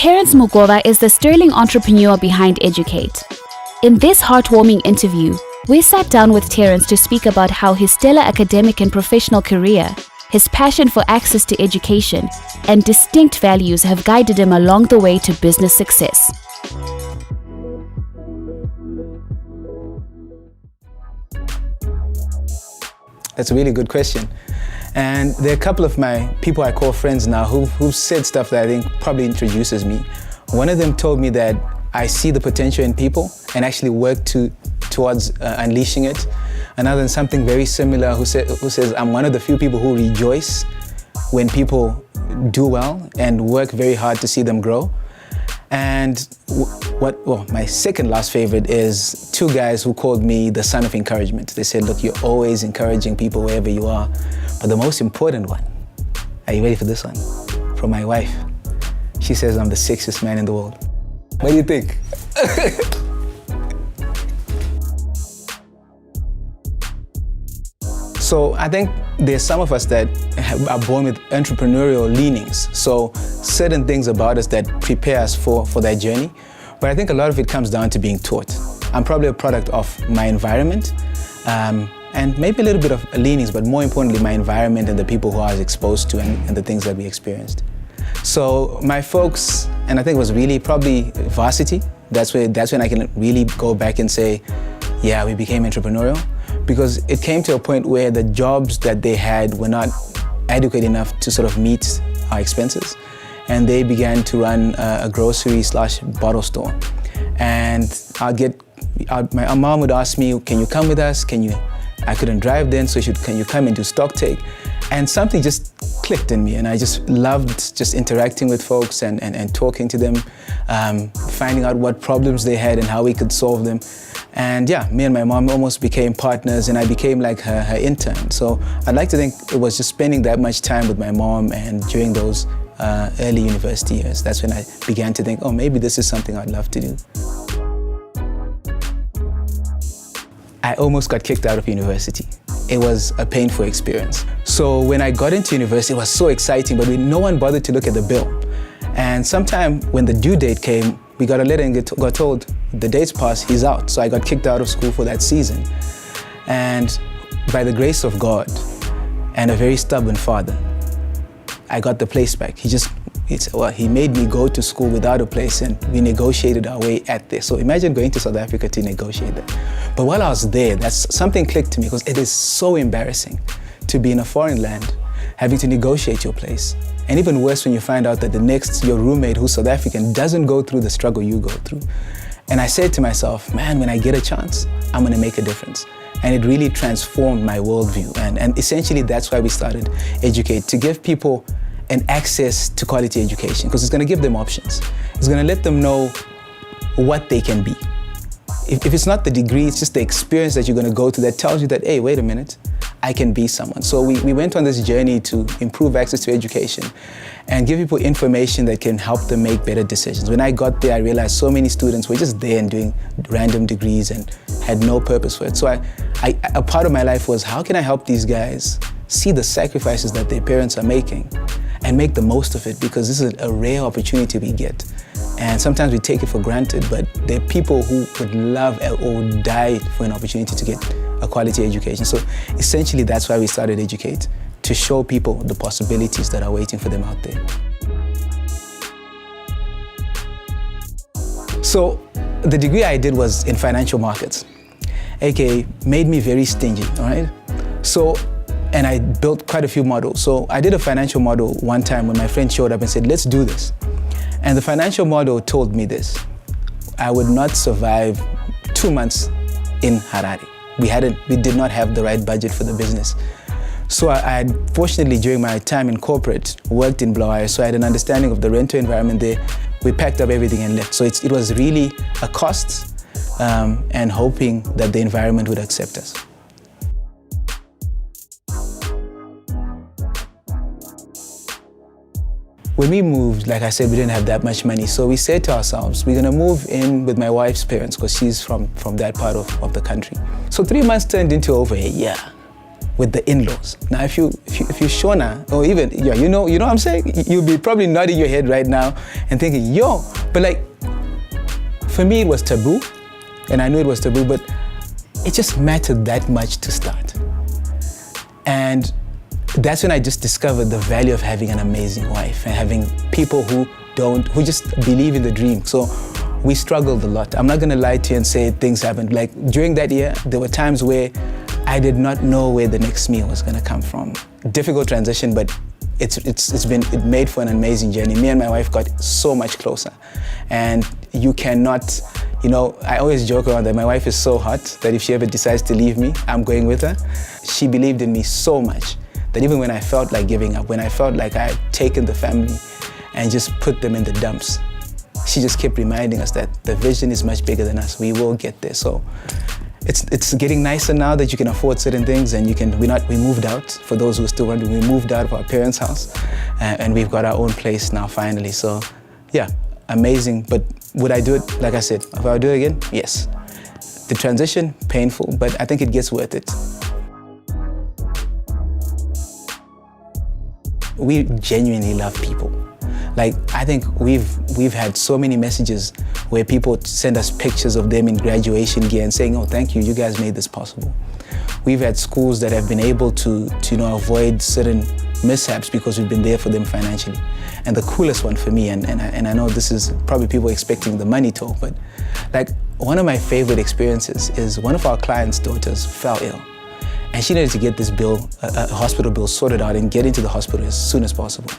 Terence Mugova is the sterling entrepreneur behind Educate. In this heartwarming interview, we sat down with Terence to speak about how his stellar academic and professional career, his passion for access to education, and distinct values have guided him along the way to business success. That's a really good question. And there are a couple of my people I call friends now who've said stuff that I think probably introduces me. One of them told me that I see the potential in people and actually work towards unleashing it. Another, something very similar, who says I'm one of the few people who rejoice when people do well and work very hard to see them grow. And my second last favorite is two guys who called me the son of encouragement. They said, look, you're always encouraging people wherever you are. But the most important one, are you ready for this one? From my wife. She says I'm the sexiest man in the world. What do you think? So I think there's some of us that are born with entrepreneurial leanings. So certain things about us that prepare us for that journey. But I think a lot of it comes down to being taught. I'm probably a product of my environment and maybe a little bit of leanings, but more importantly, my environment and the people who I was exposed to and the things that we experienced. So my folks, and I think it was really probably varsity. That's when I can really go back and say, yeah, we became entrepreneurial. Because it came to a point where the jobs that they had were not adequate enough to sort of meet our expenses. And they began to run a grocery/bottle store. And my mom would ask me, can you come with us? I couldn't drive then, so can you come and do stock take? And something just clicked in me, and I just loved just interacting with folks and talking to them, finding out what problems they had and how we could solve them. And yeah, me and my mom almost became partners, and I became like her intern. So I'd like to think it was just spending that much time with my mom, and during those early university years, that's when I began to think, oh, maybe this is something I'd love to do. I almost got kicked out of university. It was a painful experience. So when I got into university, it was so exciting, but no one bothered to look at the bill. And sometime when the due date came, we got a letter and got told, the date's passed, he's out. So I got kicked out of school for that season. And by the grace of God and a very stubborn father, I got the place back. He made me go to school without a place, and we negotiated our way at this. So imagine going to South Africa to negotiate that. But while I was there, something clicked to me, because it is so embarrassing to be in a foreign land, having to negotiate your place. And even worse when you find out that your roommate who's South African doesn't go through the struggle you go through. And I said to myself, man, when I get a chance, I'm gonna make a difference. And it really transformed my worldview. And essentially that's why we started Educate, to give people an access to quality education, because it's gonna give them options. It's gonna let them know what they can be. If it's not the degree, it's just the experience that you're gonna go through that tells you that, hey, wait a minute, I can be someone. So we went on this journey to improve access to education and give people information that can help them make better decisions. When I got there, I realized so many students were just there and doing random degrees and had no purpose for it. So a part of my life was, how can I help these guys see the sacrifices that their parents are making and make the most of it, because this is a rare opportunity we get. And sometimes we take it for granted, but there are people who would love or would die for an opportunity to get a quality education. So essentially that's why we started Educate, to show people the possibilities that are waiting for them out there. So the degree I did was in financial markets, aka made me very stingy, all right? And I built quite a few models. So I did a financial model one time when my friend showed up and said, let's do this. And the financial model told me this: I would not survive 2 months in Harare. We did not have the right budget for the business. So I had, fortunately, during my time in corporate, worked in Blair, so I had an understanding of the rental environment there. We packed up everything and left. So it was really a cost and hoping that the environment would accept us. When we moved, like I said, we didn't have that much money. So we said to ourselves, we're gonna move in with my wife's parents, because she's from that part of the country. So 3 months turned into over a year. with the in-laws. Now, if you're Shona, or even, yeah, you know what I'm saying? You'll be probably nodding your head right now and thinking, yo, but like, for me it was taboo, and I knew it was taboo, but it just mattered that much to start. And that's when I just discovered the value of having an amazing wife and having people who just believe in the dream. So we struggled a lot. I'm not gonna lie to you and say things happened. Like during that year, there were times where I did not know where the next meal was gonna come from. Difficult transition, but it made for an amazing journey. Me and my wife got so much closer. And you cannot, I always joke around that my wife is so hot that if she ever decides to leave me, I'm going with her. She believed in me so much that even when I felt like giving up, when I felt like I had taken the family and just put them in the dumps, she just kept reminding us that the vision is much bigger than us. We will get there. So it's getting nicer now that you can afford certain things, and we moved out. For those who are still wondering, we moved out of our parents' house and we've got our own place now finally. So yeah, amazing. But would I do it? Like I said, if I would do it again, yes. The transition, painful, but I think it gets worth it. We genuinely love people. Like, I think we've had so many messages where people send us pictures of them in graduation gear and saying, oh, thank you, you guys made this possible. We've had schools that have been able to avoid certain mishaps because we've been there for them financially. And the coolest one for me, and I know this is probably people expecting the money talk, but like one of my favorite experiences is one of our clients' daughters fell ill. And she needed to get this bill, a hospital bill, sorted out and get into the hospital as soon as possible.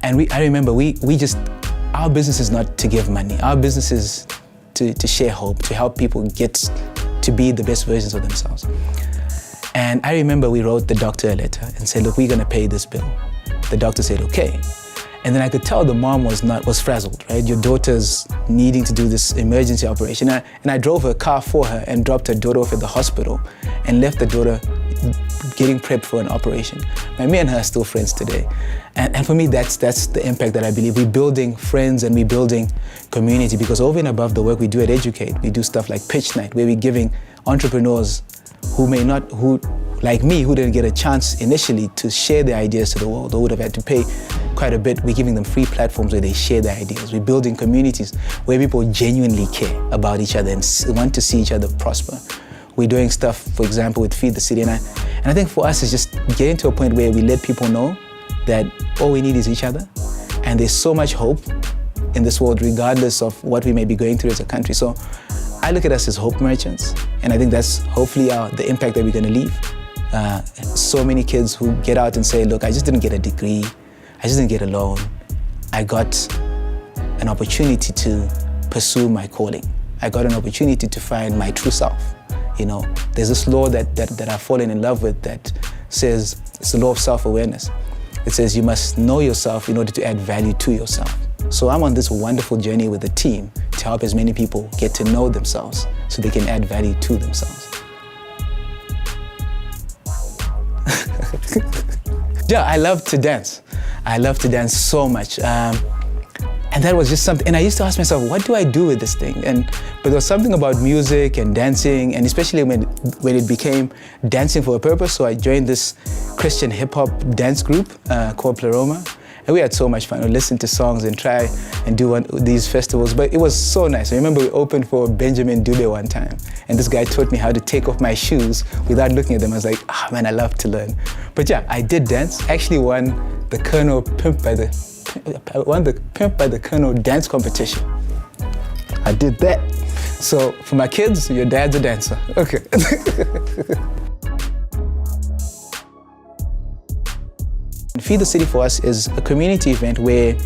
And I remember our business is not to give money. Our business is to share hope, to help people get to be the best versions of themselves. And I remember we wrote the doctor a letter and said, look, we're gonna pay this bill. The doctor said, okay. And then I could tell the mom was frazzled, right? Your daughter's needing to do this emergency operation. And I drove her car for her and dropped her daughter off at the hospital and left the daughter getting prepped for an operation. Me and her are still friends today. And for me, that's the impact that I believe. We're building friends and we're building community, because over and above the work we do at Educate, we do stuff like Pitch Night, where we're giving entrepreneurs who like me, who didn't get a chance initially to share their ideas to the world, or would have had to pay quite a bit, we're giving them free platforms where they share their ideas. We're building communities where people genuinely care about each other and want to see each other prosper. We're doing stuff, for example, with Feed the City. And I think for us, it's just getting to a point where we let people know that all we need is each other. And there's so much hope in this world, regardless of what we may be going through as a country. So I look at us as hope merchants. And I think that's hopefully the impact that we're going to leave. So many kids who get out and say, look, I just didn't get a degree. I just didn't get a loan. I got an opportunity to pursue my calling. I got an opportunity to find my true self. There's this law that I've fallen in love with that says, it's the law of self-awareness. It says you must know yourself in order to add value to yourself. So I'm on this wonderful journey with a team to help as many people get to know themselves so they can add value to themselves. Yeah, I love to dance. I love to dance so much. And that was just something, and I used to ask myself, what do I do with this thing? But there was something about music and dancing, and especially when it became dancing for a purpose. So I joined this Christian hip hop dance group called Pleroma. And we had so much fun. We listened to songs and try and do these festivals, but it was so nice. I remember we opened for Benjamin Dube one time, and this guy taught me how to take off my shoes without looking at them. I was like, man, I love to learn. But yeah, I did dance. Actually won the Pimp by the Colonel dance competition. I did that. So for my kids, your dad's a dancer. Okay. Feed the City for us is a community event where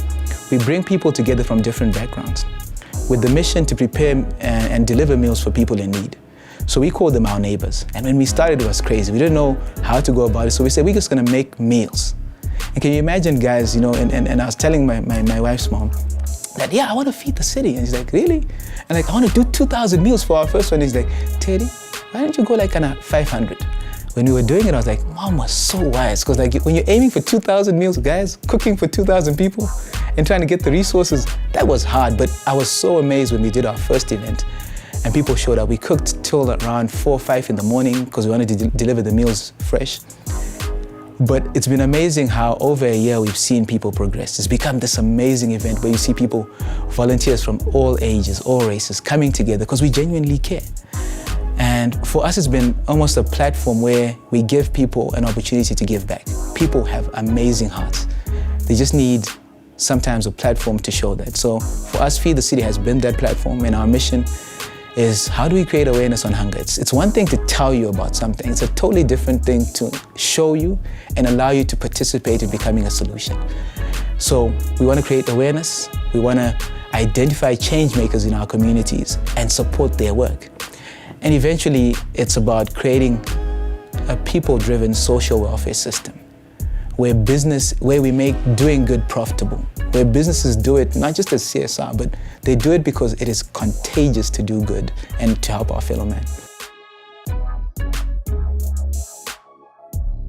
we bring people together from different backgrounds with the mission to prepare and deliver meals for people in need. So we call them our neighbors. And when we started, it was crazy. We didn't know how to go about it. So we said, we're just gonna make meals. And can you imagine, guys, and I was telling my wife's mom that, yeah, I want to feed the city. And she's like, really? And like, I want to do 2,000 meals for our first one. He's like, Teddy, why don't you go like kind of 500? When we were doing it, I was like, Mom was so wise. Because like when you're aiming for 2,000 meals, guys, cooking for 2,000 people and trying to get the resources, that was hard. But I was so amazed when we did our first event. and people showed up. We cooked till around 4 or 5 in the morning because we wanted to deliver the meals fresh. But it's been amazing how over a year we've seen people progress. It's become this amazing event where you see people, volunteers from all ages, all races, coming together because we genuinely care. And for us, it's been almost a platform where we give people an opportunity to give back. People have amazing hearts. They just need sometimes a platform to show that. So for us, Feed the City has been that platform, and our mission is how do we create awareness on hunger? It's one thing to tell you about something. It's a totally different thing to show you and allow you to participate in becoming a solution. So we want to create awareness. We want to identify change makers in our communities and support their work. And eventually, it's about creating a people-driven social welfare system where we make doing good profitable, where businesses do it not just as CSR, but they do it because it is contagious to do good and to help our fellow man.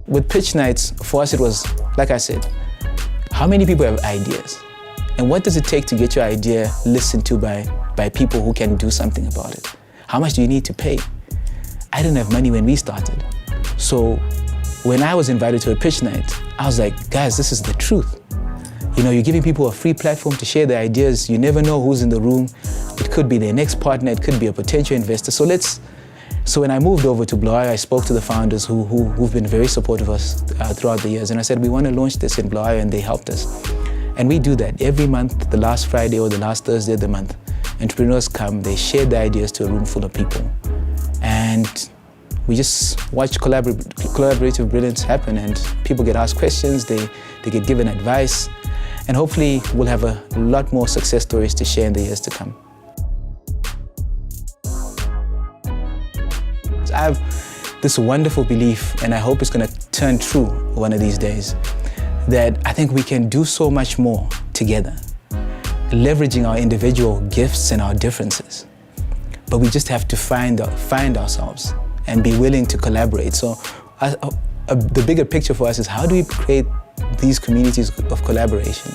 With pitch nights, for us it was, like I said, how many people have ideas? And what does it take to get your idea listened to by people who can do something about it? How much do you need to pay? I didn't have money when we started. So when I was invited to a pitch night, I was like, guys, this is the truth. You know, you're giving people a free platform to share their ideas. You never know who's in the room. It could be their next partner. It could be a potential investor. So when I moved over to Blair, I spoke to the founders who've been very supportive of us throughout the years. And I said, we want to launch this in Blair, and they helped us. And we do that every month, the last Friday or the last Thursday of the month. Entrepreneurs come, they share their ideas to a room full of people. And we just watch collaborative brilliance happen, and people get asked questions, they get given advice, and hopefully we'll have a lot more success stories to share in the years to come. I have this wonderful belief, and I hope it's going to turn true one of these days, that I think we can do so much more together, leveraging our individual gifts and our differences. But we just have to find ourselves and be willing to collaborate. So the bigger picture for us is how do we create these communities of collaboration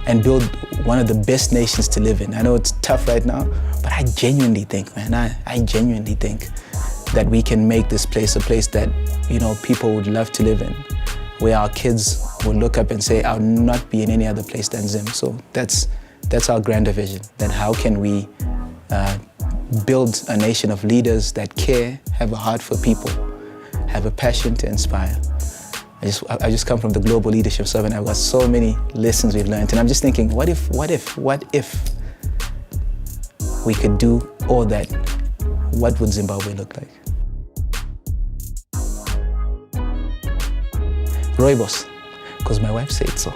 and build one of the best nations to live in? I know it's tough right now, but I genuinely think, man, I genuinely think that we can make this place a place that, you know, people would love to live in, where our kids will look up and say, I'll not be in any other place than Zim. So that's our grander vision. Then how can we build a nation of leaders that care, have a heart for people, have a passion to inspire. I just come from the Global Leadership Summit. I've got so many lessons we've learned, and I'm just thinking, what if we could do all that? What would Zimbabwe look like? Rooibos, because my wife said so.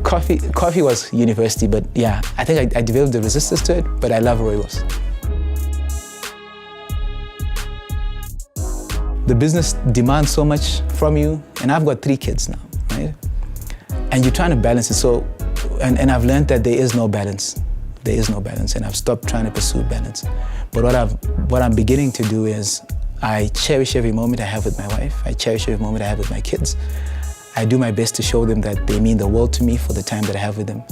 Coffee was university, but yeah, I think I developed the resistance to it, but I love rooibos. The business demands so much from you, and I've got 3 kids now, right? And you're trying to balance it, so, and I've learned that there is no balance. There is no balance, and I've stopped trying to pursue balance. But what I'm beginning to do is I cherish every moment I have with my wife. I cherish every moment I have with my kids. I do my best to show them that they mean the world to me for the time that I have with them.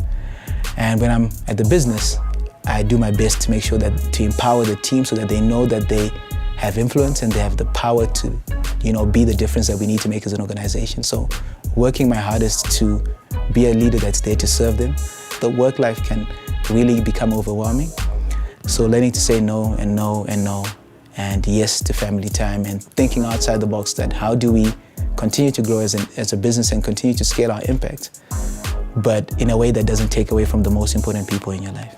And when I'm at the business, I do my best to make sure to empower the team so that they know that they have influence and they have the power to, you know, be the difference that we need to make as an organization. So working my hardest to be a leader that's there to serve them. The work life can really become overwhelming. So learning to say no and no and no, and yes to family time, and thinking outside the box that how do we continue to grow as a business and continue to scale our impact, but in a way that doesn't take away from the most important people in your life.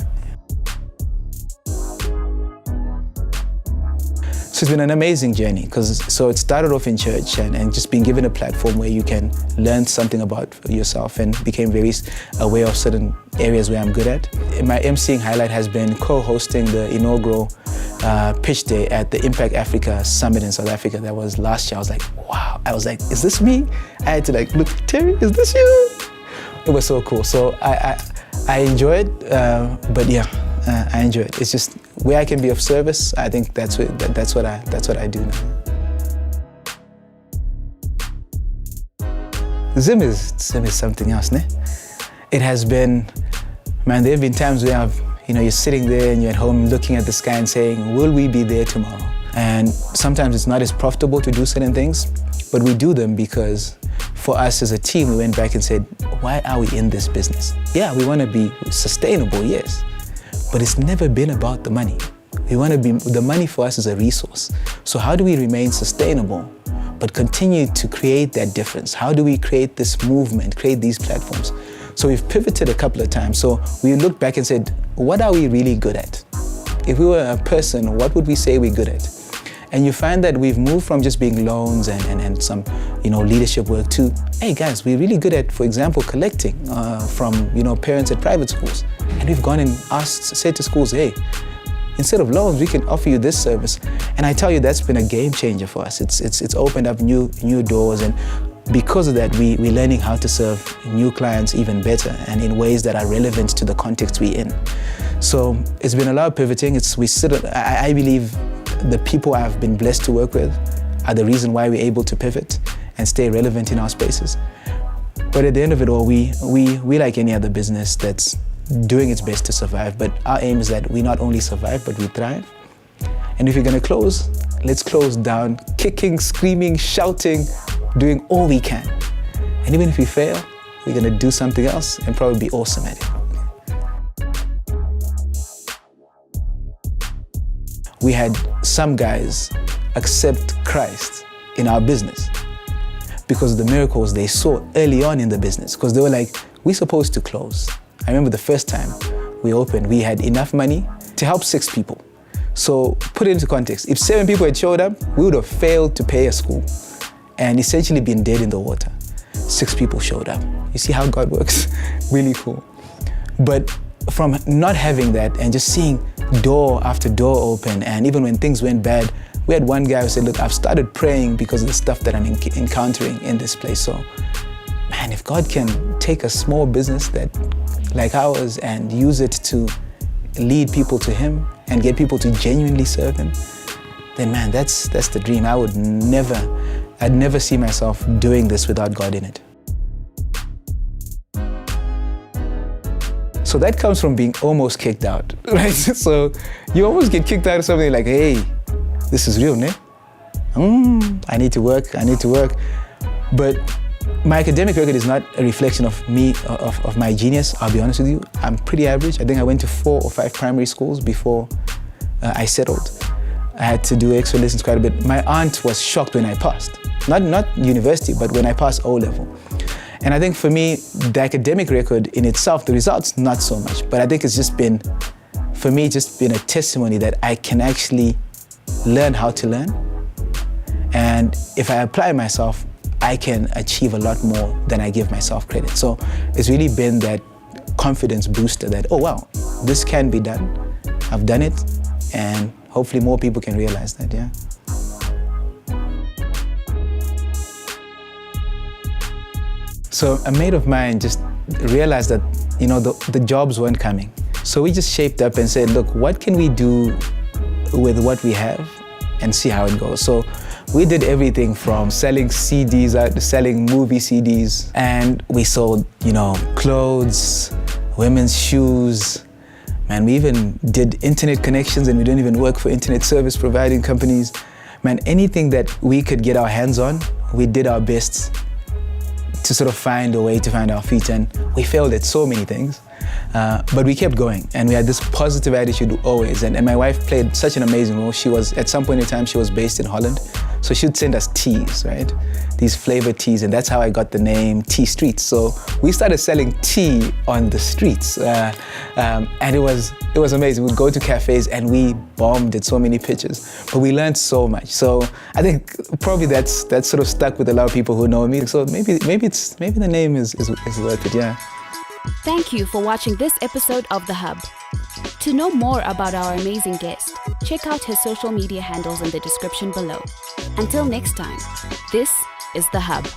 So it's been an amazing journey, so it started off in church and just being given a platform where you can learn something about yourself, and became very aware of certain areas where I'm good at. My emceeing highlight has been co-hosting the inaugural pitch day at the Impact Africa Summit in South Africa. That was last year. I was like, wow. I was like, is this me? I had to like, look, Terry, is this you? It was so cool. So I enjoy it, but yeah, I enjoy it. It's just where I can be of service. I think that's what I do now. Zim is something else, ne? It has been, man, there have been times where I've you're sitting there and you're at home looking at the sky and saying, will we be there tomorrow? And sometimes it's not as profitable to do certain things, but we do them because for us as a team, we went back and said, why are we in this business? Yeah, we want to be sustainable, yes, but it's never been about the money. We want to be, the money for us is a resource. So how do we remain sustainable, but continue to create that difference? How do we create this movement, create these platforms? So we've pivoted a couple of times. So we looked back and said, what are we really good at? If we were a person, what would we say we're good at? And you find that we've moved from just being loans and some, leadership work to, hey guys, we're really good at, for example, collecting from, parents at private schools. And we've gone and said to schools, hey, instead of loans, we can offer you this service. And I tell you, that's been a game changer for us. It's opened up new doors, and because of that, we're learning how to serve new clients even better and in ways that are relevant to the context we're in. So it's been a lot of pivoting. I believe the people I've been blessed to work with are the reason why we're able to pivot and stay relevant in our spaces. But at the end of it all, we like any other business that's doing its best to survive. But our aim is that we not only survive, but we thrive. And if you're going to close, let's close down, kicking, screaming, shouting, doing all we can. And even if we fail, we're going to do something else and probably be awesome at it. We had some guys accept Christ in our business because of the miracles they saw early on in the business, because they were like, we're supposed to close. I remember the first time we opened, we had enough money to help 6 people. So put it into context, if 7 people had showed up, we would have failed to pay a school and essentially been dead in the water. 6 people showed up. You see how God works? Really cool. But from not having that and just seeing door after door open, and even when things went bad, we had one guy who said, look, I've started praying because of the stuff that I'm encountering in this place. So, man, if God can take a small business like ours and use it to lead people to Him and get people to genuinely serve Him, then man, that's the dream. I'd never see myself doing this without God in it. So that comes from being almost kicked out, right? So you almost get kicked out of something like, hey, this is real, ne? I need to work. But my academic record is not a reflection of me, of my genius, I'll be honest with you. I'm pretty average. I think I went to 4 or 5 primary schools before I settled. I had to do extra lessons quite a bit. My aunt was shocked when I passed. Not university, but when I passed O-level. And I think for me, the academic record in itself, the results, not so much. But I think it's just been, for me, just been a testimony that I can actually learn how to learn. And if I apply myself, I can achieve a lot more than I give myself credit. So it's really been that confidence booster that, oh wow, this can be done. I've done it, and hopefully more people can realize that, yeah. So a mate of mine just realized that, the jobs weren't coming. So we just shaped up and said, look, what can we do with what we have and see how it goes. So we did everything from selling CDs, selling movie CDs, and we sold, clothes, women's shoes. Man, we even did internet connections, and we don't even work for internet service providing companies. Man, anything that we could get our hands on, we did our best to sort of find a way to find our feet, and we failed at so many things, but we kept going, and we had this positive attitude always, and my wife played such an amazing role. She was, at some point in time, she was based in Holland, so she'd send us teas, right? These flavored teas, and that's how I got the name Tea Streets. So we started selling tea on the streets, and it was amazing. We'd go to cafes and we bombed at so many pitches, but we learned so much. So I think probably that's sort of stuck with a lot of people who know me. So maybe the name is worth it, yeah. Thank you for watching this episode of The Hub. To know more about our amazing guest, check out his social media handles in the description below. Until next time, this is The Hub.